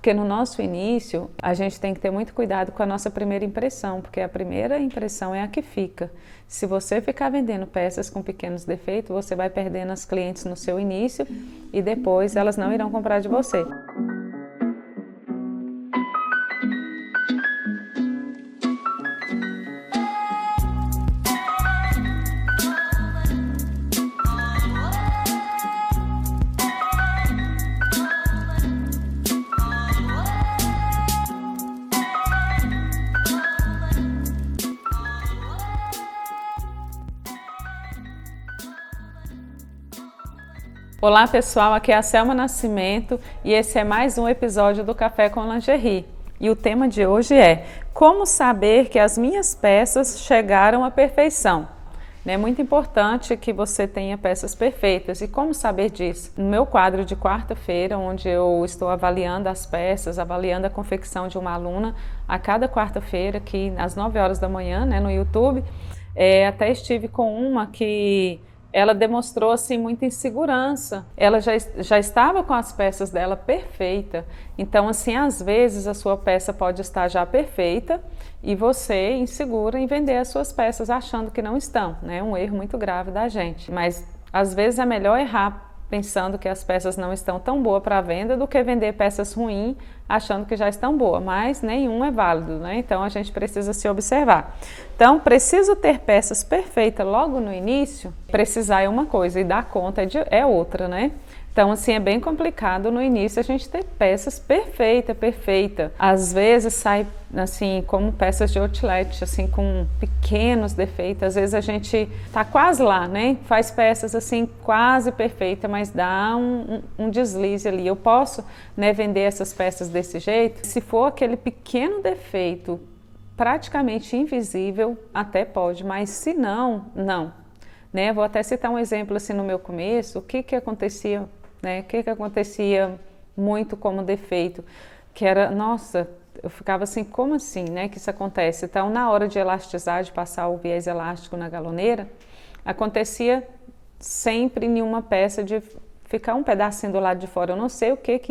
Porque no nosso início, a gente tem que ter muito cuidado com a nossa primeira impressão, porque a primeira impressão é a que fica. Se você ficar vendendo peças com pequenos defeitos, você vai perdendo as clientes no seu início e depois elas não irão comprar de você. Olá pessoal, aqui é a Selma Nascimento e esse é mais um episódio do Café com Lingerie. E o tema de hoje é como saber que as minhas peças chegaram à perfeição. É muito importante que você tenha peças perfeitas. E como saber disso? No meu quadro de quarta-feira, onde eu estou avaliando as peças, avaliando a confecção de uma aluna, a cada quarta-feira, aqui às 9 horas da manhã, no YouTube, até estive com uma que ela demonstrou assim muita insegurança. Ela já estava com as peças dela perfeita. Então, assim, às vezes a sua peça pode estar já perfeita e você insegura em vender as suas peças achando que não estão, né? Um erro muito grave da gente. Mas às vezes é melhor errar pensando que as peças não estão tão boas para venda do que vender peças ruins achando que já estão boas, mas nenhum é válido, né? Então a gente precisa se observar. Então, preciso ter peças perfeitas logo no início? Precisar é uma coisa e dar conta é outra, né? Então, assim, é bem complicado no início a gente ter peças perfeita. Às vezes sai, assim, como peças de outlet, assim, com pequenos defeitos. Às vezes a gente tá quase lá, né? Faz peças, assim, quase perfeita, mas dá um deslize ali. Eu posso, né, vender essas peças desse jeito? Se for aquele pequeno defeito praticamente invisível, até pode, mas se não, não. Né? Vou até citar um exemplo, assim, no meu começo, o que acontecia... O que acontecia muito como defeito, que era, nossa, eu ficava assim, como assim, né, que isso acontece? Então, na hora de elastizar, de passar o viés elástico na galoneira, acontecia sempre em uma peça de ficar um pedacinho do lado de fora. Eu não sei o que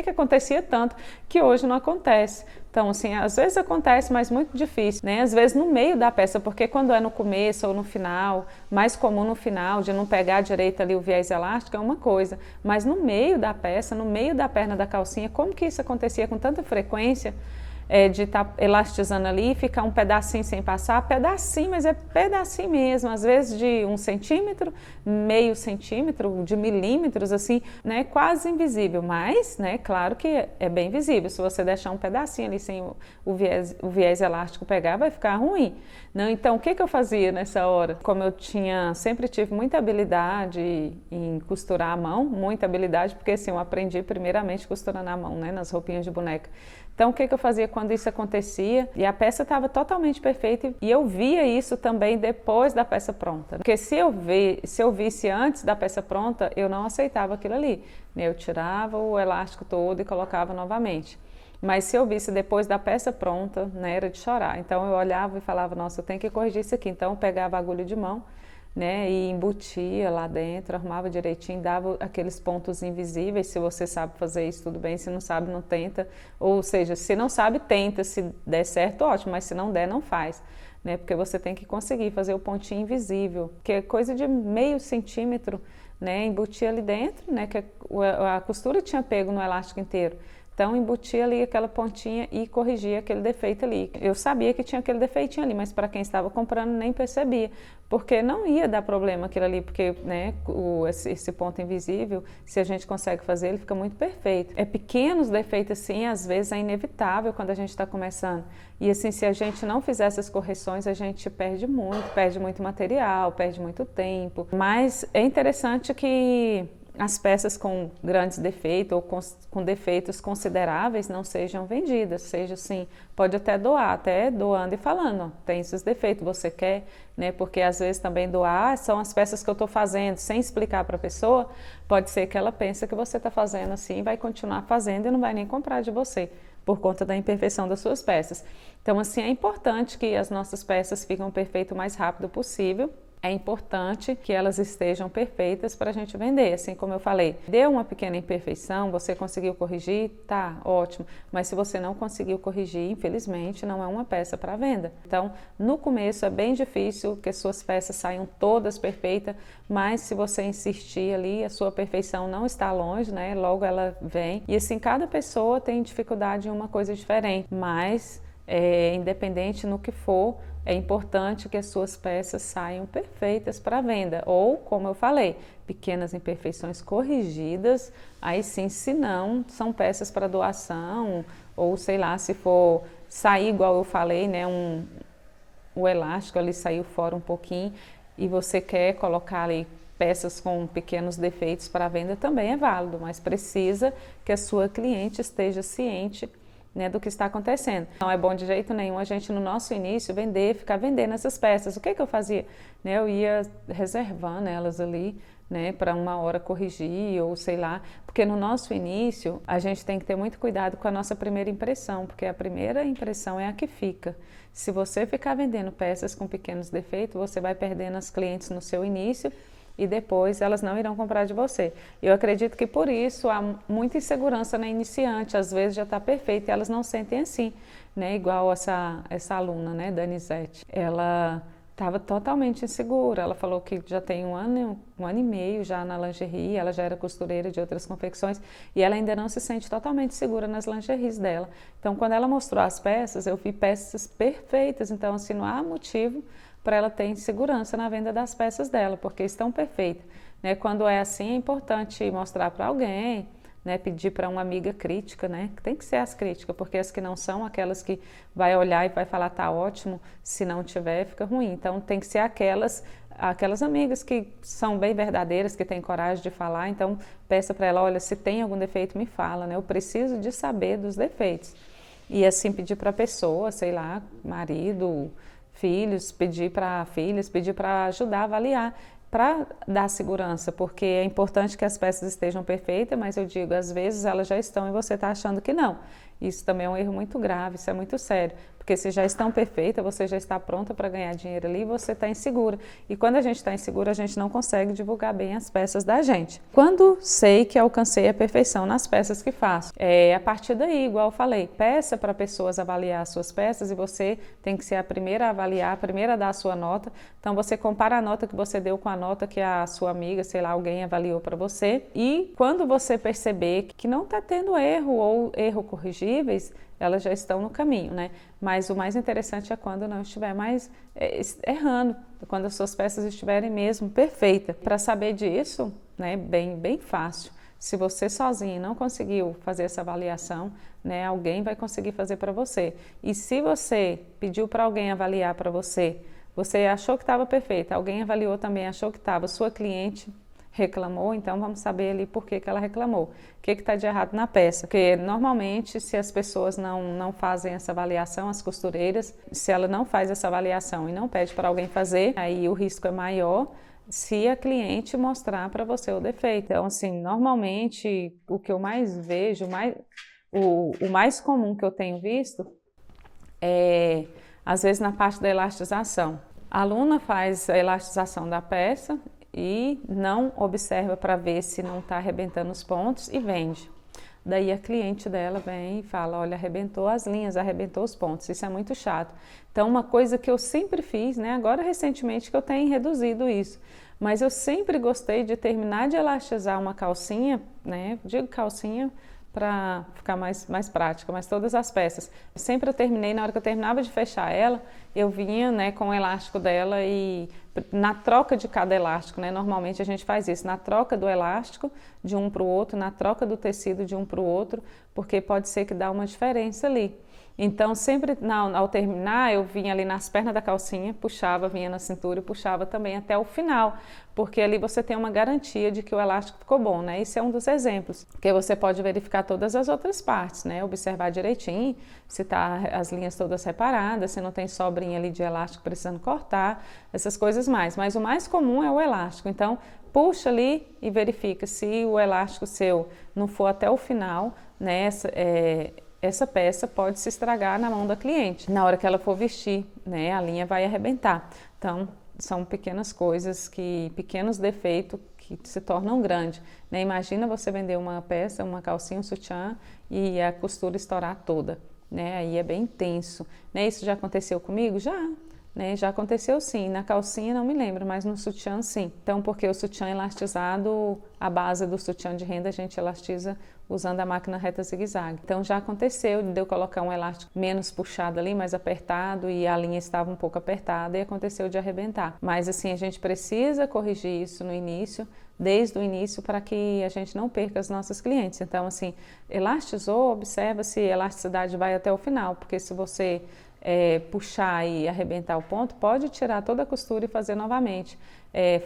acontecia tanto, que hoje não acontece. Então, assim, às vezes acontece, mas muito difícil, né? Às vezes no meio da peça, porque quando é no começo ou no final, mais comum no final, de não pegar direito ali o viés elástico, é uma coisa. Mas no meio da peça, no meio da perna da calcinha, como que isso acontecia com tanta frequência? De estar elastizando ali e ficar um pedacinho sem passar, pedacinho, mas é pedacinho mesmo, às vezes de 1 centímetro, meio centímetro, de milímetros, assim, né, quase invisível, mas, né, claro que é bem visível. Se você deixar um pedacinho ali sem o viés elástico pegar, vai ficar ruim. Não, então, o que eu fazia nessa hora? Como eu sempre tive muita habilidade em costurar à mão, muita habilidade, porque assim, eu aprendi primeiramente costurando à mão, né, nas roupinhas de boneca. Então, o que eu fazia quando isso acontecia? E a peça estava totalmente perfeita e eu via isso também depois da peça pronta. Porque se eu visse antes da peça pronta, eu não aceitava aquilo ali. Eu tirava o elástico todo e colocava novamente. Mas se eu visse depois da peça pronta, né, era de chorar. Então, eu olhava e falava, nossa, eu tenho que corrigir isso aqui. Então, eu pegava a agulha de mão, né, e embutia lá dentro, arrumava direitinho, dava aqueles pontos invisíveis. Se você sabe fazer isso, tudo bem, se não sabe, não tenta, ou seja, se não sabe, tenta, se der certo, ótimo, mas se não der, não faz, né, porque você tem que conseguir fazer o pontinho invisível, que é coisa de meio centímetro, né, embutia ali dentro, né, que a costura tinha pego no elástico inteiro. Então, embutia ali aquela pontinha e corrigia aquele defeito ali. Eu sabia que tinha aquele defeitinho ali, mas para quem estava comprando nem percebia, porque não ia dar problema aquilo ali, porque, né, esse ponto invisível, se a gente consegue fazer, ele fica muito perfeito. Pequenos defeitos assim, às vezes é inevitável quando a gente está começando. E assim, se a gente não fizer essas correções, a gente perde muito material, perde muito tempo. Mas é interessante que as peças com grandes defeitos ou com defeitos consideráveis não sejam vendidas, seja assim, pode até doar, até doando e falando, ó, tem esses defeitos, você quer, né? Porque às vezes também doar são as peças que eu estou fazendo, sem explicar para a pessoa, pode ser que ela pense que você está fazendo assim, vai continuar fazendo e não vai nem comprar de você, por conta da imperfeição das suas peças. Então, assim, é importante que as nossas peças fiquem perfeitas o mais rápido possível, é importante que elas estejam perfeitas para a gente vender. Assim como eu falei, deu uma pequena imperfeição, você conseguiu corrigir, tá, ótimo. Mas se você não conseguiu corrigir, infelizmente, não é uma peça para venda. Então, no começo é bem difícil que suas peças saiam todas perfeitas, mas se você insistir ali, a sua perfeição não está longe, né? Logo ela vem. E assim, cada pessoa tem dificuldade em uma coisa diferente, mas independente no que for, é importante que as suas peças saiam perfeitas para venda. Ou, como eu falei, pequenas imperfeições corrigidas, aí sim, se não, são peças para doação, ou sei lá, se for sair igual eu falei, né, o elástico ali saiu fora um pouquinho, e você quer colocar ali peças com pequenos defeitos para venda, também é válido, mas precisa que a sua cliente esteja ciente, né, do que está acontecendo. Não é bom de jeito nenhum a gente, no nosso início, ficar vendendo essas peças. O que eu fazia? Né, eu ia reservando elas ali, né, para uma hora corrigir, ou sei lá, porque no nosso início a gente tem que ter muito cuidado com a nossa primeira impressão, porque a primeira impressão é a que fica. Se você ficar vendendo peças com pequenos defeitos, você vai perdendo as clientes no seu início, e depois elas não irão comprar de você. Eu acredito que por isso há muita insegurança na iniciante, às vezes já está perfeita e elas não sentem assim, né? Igual essa aluna, né, Danizete, ela estava totalmente insegura, ela falou que já tem um ano e meio já na lingerie, ela já era costureira de outras confecções e ela ainda não se sente totalmente segura nas lingeries dela. Então, quando ela mostrou as peças, eu vi peças perfeitas, então assim, não há motivo para ela ter insegurança na venda das peças dela, porque estão perfeitas, né? Quando é assim, é importante mostrar para alguém, né? Pedir para uma amiga crítica, né? Tem que ser as críticas, porque as que não são, aquelas que vai olhar e vai falar tá ótimo, se não tiver, fica ruim. Então tem que ser aquelas amigas que são bem verdadeiras, que têm coragem de falar. Então peça para ela, olha, se tem algum defeito, me fala, né? Eu preciso de saber dos defeitos. E assim pedir para a pessoa, sei lá, marido, filhos, pedir para ajudar a avaliar, para dar segurança, porque é importante que as peças estejam perfeitas, mas eu digo, às vezes elas já estão e você está achando que não. Isso também é um erro muito grave, isso é muito sério, porque se já estão perfeitas, você já está pronta para ganhar dinheiro ali e você está insegura. E quando a gente está insegura, a gente não consegue divulgar bem as peças da gente. Quando sei que alcancei a perfeição nas peças que faço, a partir daí, igual eu falei, peça para pessoas avaliar as suas peças e você tem que ser a primeira a avaliar, a primeira a dar a sua nota. Então você compara a nota que você deu com a nota que a sua amiga, sei lá, alguém avaliou para você. E quando você perceber que não está tendo erro ou erro corrigíveis, elas já estão no caminho, né? Mas o mais interessante é quando não estiver mais errando, quando as suas peças estiverem mesmo perfeitas. Para saber disso, né, bem fácil. Se você sozinho não conseguiu fazer essa avaliação, né, alguém vai conseguir fazer para você. E se você pediu para alguém avaliar para você, você achou que estava perfeita, alguém avaliou também, achou que estava, sua cliente reclamou, então vamos saber ali por que ela reclamou. O que está de errado na peça? Porque normalmente, se as pessoas não fazem essa avaliação, as costureiras, se ela não faz essa avaliação e não pede para alguém fazer, aí o risco é maior se a cliente mostrar para você o defeito. Então, assim, normalmente, o que eu mais vejo, o mais comum que eu tenho visto é, às vezes, na parte da elastização. A aluna faz a elastização da peça e não observa para ver se não está arrebentando os pontos e vende. Daí a cliente dela vem e fala, olha, arrebentou as linhas, arrebentou os pontos, isso é muito chato. Então uma coisa que eu sempre fiz, né, agora recentemente que eu tenho reduzido isso, mas eu sempre gostei de terminar de elastizar uma calcinha, né, digo calcinha para ficar mais prática, mas todas as peças. Sempre eu terminei, na hora que eu terminava de fechar ela, eu vinha, né, com o elástico dela e na troca de cada elástico, né, normalmente a gente faz isso, na troca do elástico de um para o outro, na troca do tecido de um para o outro, porque pode ser que dá uma diferença ali. Então, sempre ao terminar, eu vinha ali nas pernas da calcinha, puxava, vinha na cintura e puxava também até o final, porque ali você tem uma garantia de que o elástico ficou bom, né? Esse é um dos exemplos, porque você pode verificar todas as outras partes, né? Observar direitinho, se tá as linhas todas reparadas, se não tem sobrinha ali de elástico precisando cortar, essas coisas mais. Mas o mais comum é o elástico, então puxa ali e verifica se o elástico seu não for até o final, né? Essa peça pode se estragar na mão da cliente. Na hora que ela for vestir, né, a linha vai arrebentar. Então, são pequenas coisas, pequenos defeitos que se tornam grandes, né? Imagina você vender uma peça, uma calcinha, um sutiã e a costura estourar toda, né? Aí é bem tenso, né? Isso já aconteceu comigo? Já. Né? Já aconteceu sim, na calcinha não me lembro, mas no sutiã sim. Então, porque o sutiã elastizado, a base do sutiã de renda a gente elastiza usando a máquina reta zigue-zague. Então já aconteceu de eu colocar um elástico menos puxado ali, mais apertado, e a linha estava um pouco apertada e aconteceu de arrebentar. Mas assim, a gente precisa corrigir isso no início, desde o início, para que a gente não perca as nossas clientes. Então assim, elastizou, observa se a elasticidade vai até o final, porque se você puxar e arrebentar o ponto, pode tirar toda a costura e fazer novamente.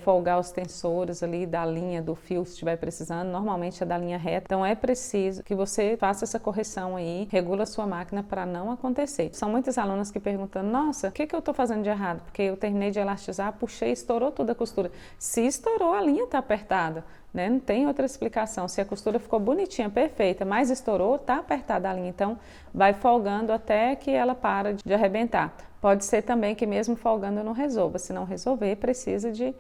Folgar os tensores ali da linha do fio se estiver precisando, normalmente é da linha reta, então é preciso que você faça essa correção aí, regula a sua máquina para não acontecer. São muitas alunas que perguntam, nossa, o que eu estou fazendo de errado? Porque eu terminei de elastizar, puxei, estourou toda a costura. Se estourou, a linha está apertada, né? Não tem outra explicação. Se a costura ficou bonitinha, perfeita, mas estourou, está apertada a linha, então vai folgando até que ela para de arrebentar. Pode ser também que mesmo folgando não resolva. Se não resolver, precisa de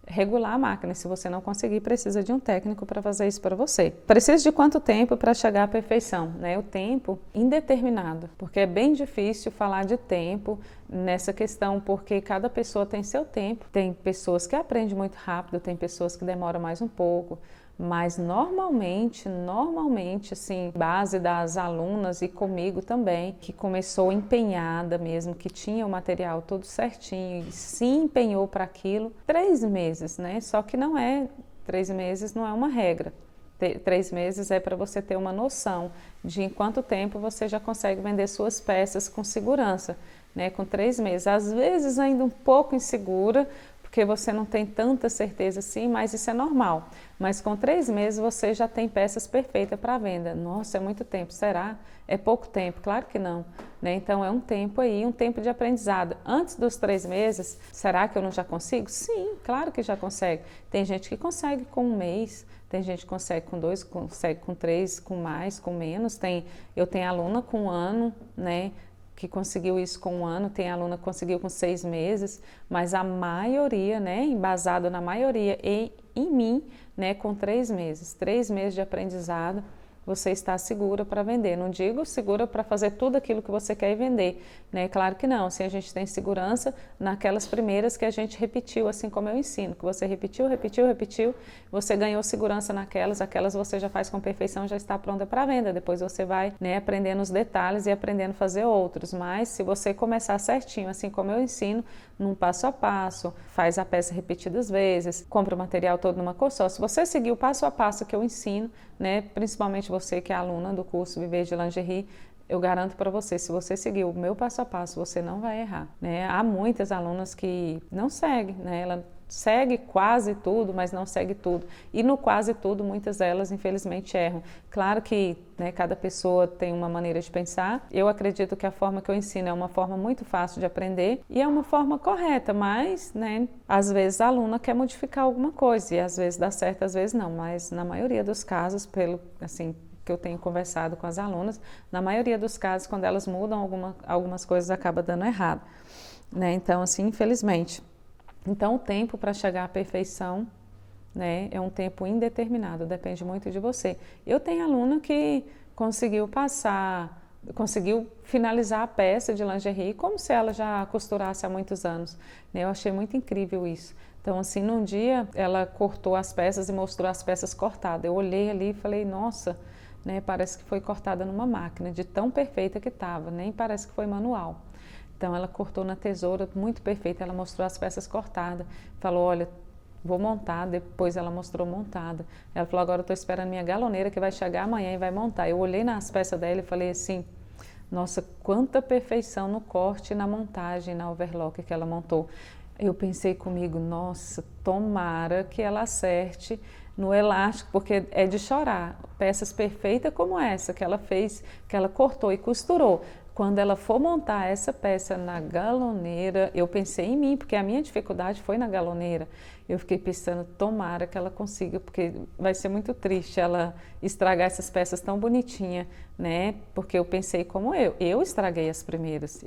regular a máquina. Se você não conseguir, precisa de um técnico para fazer isso para você. Precisa de quanto tempo para chegar à perfeição? Né? O tempo indeterminado, porque é bem difícil falar de tempo nessa questão, porque cada pessoa tem seu tempo. Tem pessoas que aprendem muito rápido, tem pessoas que demoram mais um pouco. Mas normalmente, assim, base das alunas e comigo também, que começou empenhada mesmo, que tinha o material todo certinho e se empenhou para aquilo, 3 meses, né? Só que 3 meses não é uma regra. 3 meses é para você ter uma noção de em quanto tempo você já consegue vender suas peças com segurança, né? Com 3 meses. Às vezes ainda um pouco insegura, porque você não tem tanta certeza assim, mas isso é normal. Mas com 3 meses você já tem peças perfeitas para venda. Nossa, é muito tempo, será? É pouco tempo? Claro que não, né? Então é um tempo aí, um tempo de aprendizado. Antes dos 3 meses, será que eu não já consigo? Sim, claro que já consegue. Tem gente que consegue com 1 mês, tem gente que consegue com 2, consegue com 3, com mais, com menos. Eu tenho aluna com 1 ano, né? Que conseguiu isso com 1 ano, tem aluna que conseguiu com 6 meses, mas a maioria, né, embasado na maioria e em mim, né, com 3 meses. 3 meses de aprendizado, você está segura para vender. Não digo segura para fazer tudo aquilo que você quer e vender, né? Claro que não. Se a gente tem segurança naquelas primeiras que a gente repetiu, assim como eu ensino, que você repetiu, você ganhou segurança naquelas, aquelas você já faz com perfeição, já está pronta para venda. Depois você vai, né, aprendendo os detalhes e aprendendo a fazer outros. Mas se você começar certinho, assim como eu ensino, num passo a passo, faz a peça repetidas vezes, compra o material todo numa cor só. Se você seguir o passo a passo que eu ensino, né, principalmente você que é aluna do curso Viver de Lingerie, eu garanto para você, se você seguir o meu passo a passo, você não vai errar, né? Há muitas alunas que não seguem, né? Ela segue quase tudo, mas não segue tudo. E no quase tudo, muitas delas, infelizmente, erram. Claro que, né, cada pessoa tem uma maneira de pensar. Eu acredito que a forma que eu ensino é uma forma muito fácil de aprender e é uma forma correta, mas, né, às vezes a aluna quer modificar alguma coisa e às vezes dá certo, às vezes não. Mas na maioria dos casos, pelo, assim, que eu tenho conversado com as alunas, na maioria dos casos, quando elas mudam algumas coisas, acaba dando errado, né? Então, assim, infelizmente. Então, o tempo para chegar à perfeição, né, é um tempo indeterminado, depende muito de você. Eu tenho aluna que conseguiu finalizar a peça de lingerie como se ela já costurasse há muitos anos, né? Eu achei muito incrível isso. Então, assim, num dia ela cortou as peças e mostrou as peças cortadas. Eu olhei ali e falei, nossa, né, parece que foi cortada numa máquina, de tão perfeita que estava, nem parece que foi manual. Então ela cortou na tesoura, muito perfeita, ela mostrou as peças cortadas, falou, olha, vou montar, depois ela mostrou montada. Ela falou, agora eu estou esperando minha galoneira que vai chegar amanhã e vai montar. Eu olhei nas peças dela e falei assim, nossa, quanta perfeição no corte e na montagem, na overlock que ela montou. Eu pensei comigo, nossa, tomara que ela acerte no elástico, porque é de chorar. Peças perfeitas como essa que ela fez, que ela cortou e costurou quando ela for montar essa peça na galoneira, eu pensei em mim, porque a minha dificuldade foi na galoneira. Eu fiquei pensando, tomara que ela consiga, porque vai ser muito triste ela estragar essas peças tão bonitinhas, né? Porque eu pensei como eu estraguei as primeiras,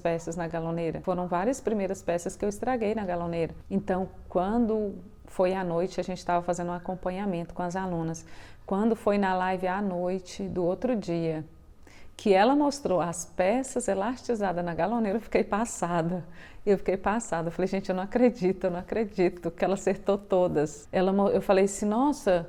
peças na galoneira. Foram várias primeiras peças que eu estraguei na galoneira. Então, quando foi à noite, a gente estava fazendo um acompanhamento com as alunas. Quando foi na live à noite do outro dia, que ela mostrou as peças elastizadas na galoneira, eu fiquei passada. Eu falei, gente, eu não acredito que ela acertou todas. Eu falei assim, nossa,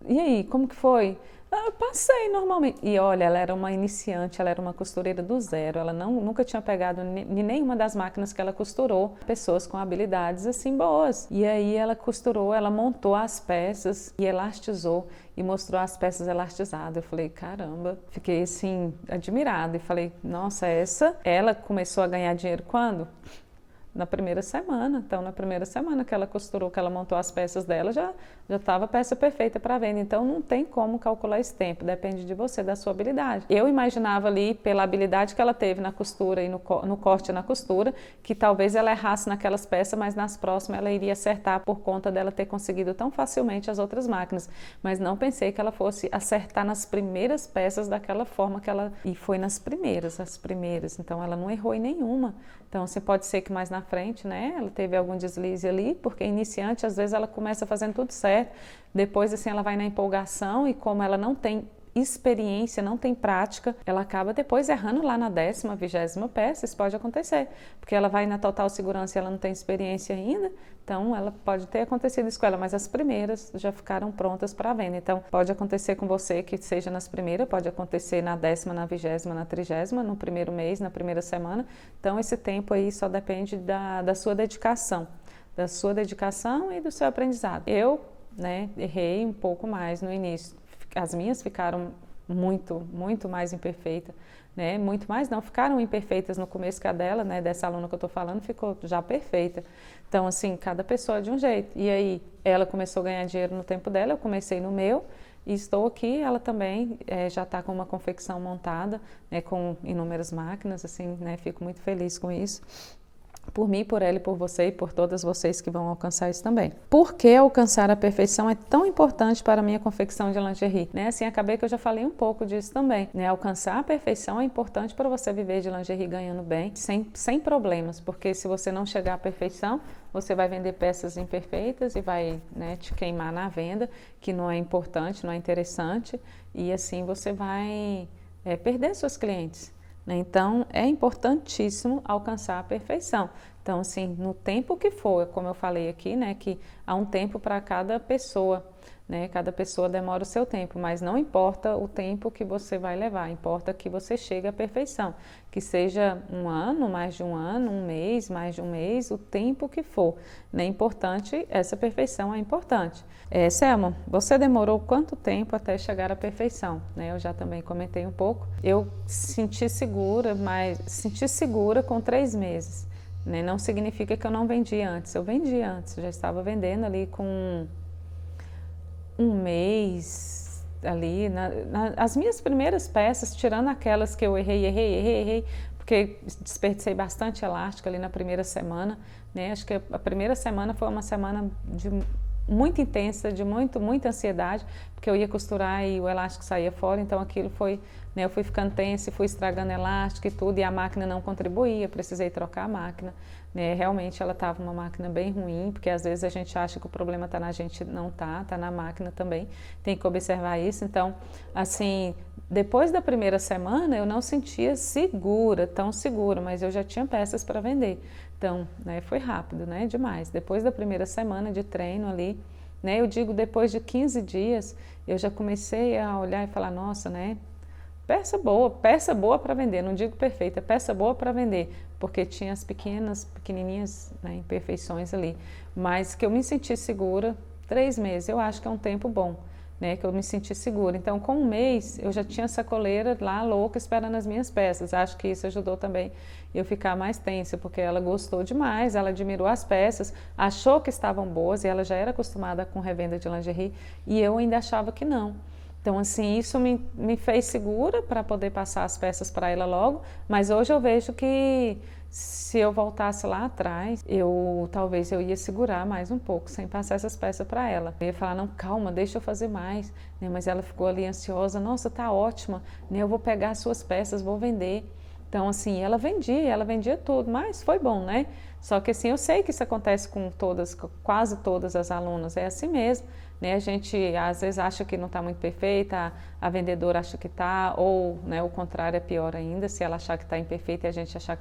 e aí, como que foi? Eu passei normalmente. E olha, ela era uma iniciante, ela era uma costureira do zero, ela nunca tinha pegado nenhuma das máquinas que ela costurou, pessoas com habilidades assim boas. E aí ela costurou, ela montou as peças e elastizou e mostrou as peças elastizadas. Eu falei, caramba, fiquei assim, admirada. E falei, nossa, ela começou a ganhar dinheiro quando? Na primeira semana. Então, na primeira semana que ela costurou, que ela montou as peças dela, já estava a peça perfeita para venda. Então, não tem como calcular esse tempo, depende de você, da sua habilidade. Eu imaginava ali, pela habilidade que ela teve na costura e no corte e na costura, que talvez ela errasse naquelas peças, mas nas próximas ela iria acertar por conta dela ter conseguido tão facilmente as outras máquinas. Mas não pensei que ela fosse acertar nas primeiras peças daquela forma que ela... E foi nas primeiras, as primeiras. Então, ela não errou em nenhuma. Então, você pode ser que mais na frente, né, ela teve algum deslize ali, porque iniciante, às vezes ela começa fazendo tudo certo, depois assim ela vai na empolgação e como ela não tem experiência, não tem prática, ela acaba depois errando lá na 10ª, 20ª peça. Isso pode acontecer, porque ela vai na total segurança e ela não tem experiência ainda, então ela pode ter acontecido isso com ela, mas as primeiras já ficaram prontas para venda. Então pode acontecer com você que seja nas primeiras, pode acontecer na 10ª, na 20ª, na 30ª, no primeiro mês, na primeira semana. Então esse tempo aí só depende da sua dedicação, e do seu aprendizado. Eu, né, errei um pouco mais no início. As minhas ficaram muito mais imperfeitas, né? Muito mais não, ficaram imperfeitas no começo, que a dela, né, dessa aluna que eu tô falando, ficou já perfeita. Então, assim, cada pessoa é de um jeito. E aí, ela começou a ganhar dinheiro no tempo dela, eu comecei no meu, e estou aqui, ela também já está com uma confecção montada, né, com inúmeras máquinas, assim, né, fico muito feliz com isso. Por mim, por ela e por você e por todas vocês que vão alcançar isso também. Por que alcançar a perfeição é tão importante para a minha confecção de lingerie? Né? Assim, acabei que eu já falei um pouco disso também. Né? Alcançar a perfeição é importante para você viver de lingerie ganhando bem, sem problemas, porque se você não chegar à perfeição, você vai vender peças imperfeitas e vai, né, te queimar na venda, que não é importante, não é interessante, e assim você vai perder seus clientes. Então, é importantíssimo alcançar a perfeição. Então, assim, no tempo que for, como eu falei aqui, né, que há um tempo para cada pessoa, né, cada pessoa demora o seu tempo, mas não importa o tempo que você vai levar, importa que você chegue à perfeição, que seja um ano, mais de um ano, um mês, mais de um mês, o tempo que for, né, importante, essa perfeição é importante. Selma, você demorou quanto tempo até chegar à perfeição? Né, eu já também comentei um pouco, eu senti segura com 3 meses, né, não significa que eu não vendi antes, eu vendi antes, já estava vendendo ali com um mês ali, as minhas primeiras peças, tirando aquelas que eu errei, porque desperdicei bastante elástico ali na primeira semana, né? Acho que a primeira semana foi uma semana muito intensa, de muita ansiedade, porque eu ia costurar e o elástico saía fora, então aquilo foi, né, eu fui ficando tensa e fui estragando elástico e tudo, e a máquina não contribuía, precisei trocar a máquina, né, realmente ela estava uma máquina bem ruim, porque às vezes a gente acha que o problema está na gente, não está na máquina também, tem que observar isso. Então, assim, depois da primeira semana eu não sentia tão segura, mas eu já tinha peças para vender. Então, né, foi rápido, né, demais. Depois da primeira semana de treino ali, né, eu digo depois de 15 dias, eu já comecei a olhar e falar, nossa, né, peça boa para vender, não digo perfeita, peça boa para vender, porque tinha as pequenininhas, né, imperfeições ali, mas que eu me senti segura, 3 meses, eu acho que é um tempo bom, né, que eu me senti segura. Então, com um mês, eu já tinha sacoleira lá louca esperando as minhas peças. Acho que isso ajudou também eu ficar mais tensa, porque ela gostou demais, ela admirou as peças, achou que estavam boas e ela já era acostumada com revenda de lingerie e eu ainda achava que não. Então, assim, isso me fez segura para poder passar as peças para ela logo, mas hoje eu vejo que se eu voltasse lá atrás, talvez eu ia segurar mais um pouco, sem passar essas peças para ela. Eu ia falar, não, calma, deixa eu fazer mais, né? Mas ela ficou ali ansiosa, nossa, tá ótima, né? Eu vou pegar as suas peças, vou vender. Então, assim, ela vendia tudo, mas foi bom, né? Só que, assim, eu sei que isso acontece com quase todas as alunas, é assim mesmo, né? A gente, às vezes, acha que não está muito perfeita, a vendedora acha que está, ou, né, o contrário é pior ainda, se ela achar que está imperfeita e a gente achar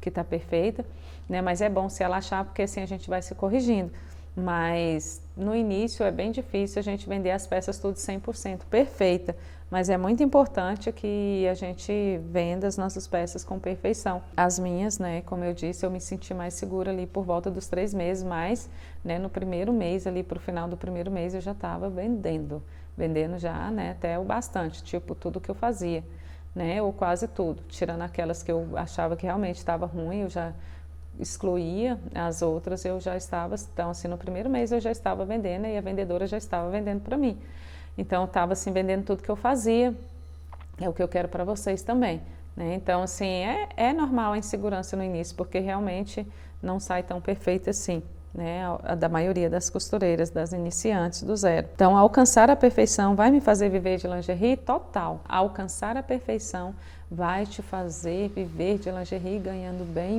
que tá perfeita, né? Mas é bom se ela achar, porque assim a gente vai se corrigindo. Mas no início é bem difícil a gente vender as peças tudo 100% perfeita, mas é muito importante que a gente venda as nossas peças com perfeição. As minhas, né, como eu disse, eu me senti mais segura ali por volta dos 3 meses, mas, né, no primeiro mês, ali para o final do primeiro mês, eu já estava vendendo já, né, até o bastante, tipo tudo que eu fazia, né, ou quase tudo, tirando aquelas que eu achava que realmente estava ruim, eu já excluía, as outras eu já estava, então assim, no primeiro mês eu já estava vendendo e a vendedora já estava vendendo para mim. Então eu estava assim vendendo tudo que eu fazia, é o que eu quero para vocês também, né? Então assim, é normal a insegurança no início, porque realmente não sai tão perfeito assim, né? A da maioria das costureiras, das iniciantes, do zero. Então alcançar a perfeição vai me fazer viver de lingerie? Total. Alcançar a perfeição vai te fazer viver de lingerie ganhando bem,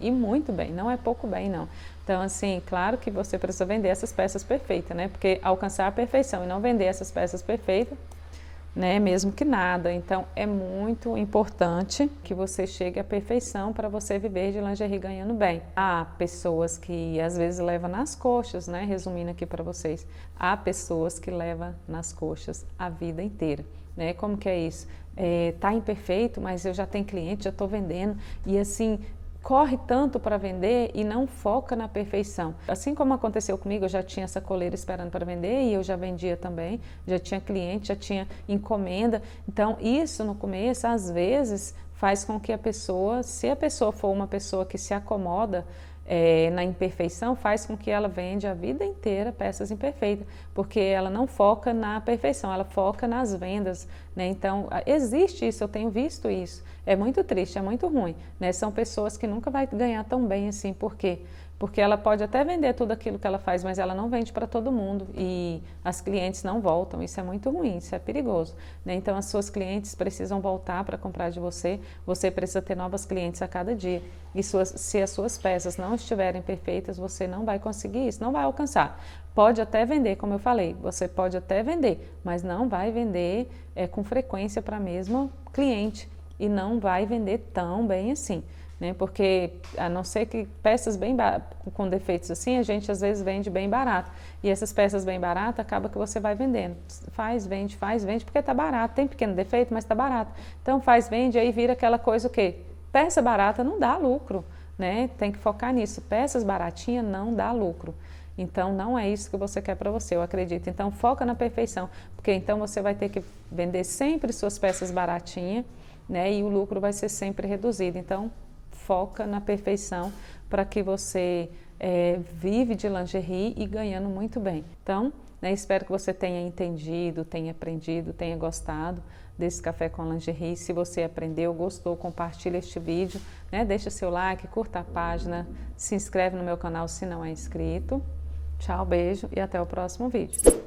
e muito bem, não é pouco bem não. Então assim, claro que você precisa vender essas peças perfeitas, né? Porque alcançar a perfeição e não vender essas peças perfeitas, né, mesmo que nada. Então é muito importante que você chegue à perfeição para você viver de lingerie ganhando bem. Há pessoas que às vezes levam nas coxas, né, resumindo aqui para vocês, há pessoas que levam nas coxas a vida inteira, né? Como que é isso? Tá imperfeito, mas eu já tenho cliente, já estou vendendo e assim corre tanto para vender e não foca na perfeição. Assim como aconteceu comigo, eu já tinha essa coleira esperando para vender e eu já vendia também, já tinha cliente, já tinha encomenda. Então isso no começo às vezes faz com que a pessoa, se a pessoa for uma pessoa que se acomoda na imperfeição, faz com que ela vende a vida inteira peças imperfeitas, porque ela não foca na perfeição, ela foca nas vendas, né? Então, existe isso, eu tenho visto isso. É muito triste, é muito ruim, né? São pessoas que nunca vai ganhar tão bem assim, por quê? Porque ela pode até vender tudo aquilo que ela faz, mas ela não vende para todo mundo e as clientes não voltam. Isso é muito ruim, isso é perigoso, né? Então, as suas clientes precisam voltar para comprar de você, você precisa ter novas clientes a cada dia. E se as suas peças não estiverem perfeitas, você não vai conseguir isso, não vai alcançar. Pode até vender, como eu falei, você pode até vender, mas não vai vender com frequência para a mesma cliente e não vai vender tão bem assim. Né? Porque a não ser que peças bem com defeitos assim, a gente às vezes vende bem barato. E essas peças bem baratas, acaba que você vai vendendo. Faz, vende, porque tá barato. Tem pequeno defeito, mas tá barato. Então faz, vende, aí vira aquela coisa o quê? Peça barata não dá lucro, né? Tem que focar nisso. Peças baratinhas não dá lucro. Então não é isso que você quer para você, eu acredito. Então foca na perfeição, porque então você vai ter que vender sempre suas peças baratinhas, né? E o lucro vai ser sempre reduzido. Então foca na perfeição para que você vive de lingerie e ganhando muito bem. Então, né, espero que você tenha entendido, tenha aprendido, tenha gostado desse Café com Lingerie. Se você aprendeu, gostou, compartilha este vídeo, né? Deixa seu like, curta a página, se inscreve no meu canal se não é inscrito. Tchau, beijo e até o próximo vídeo.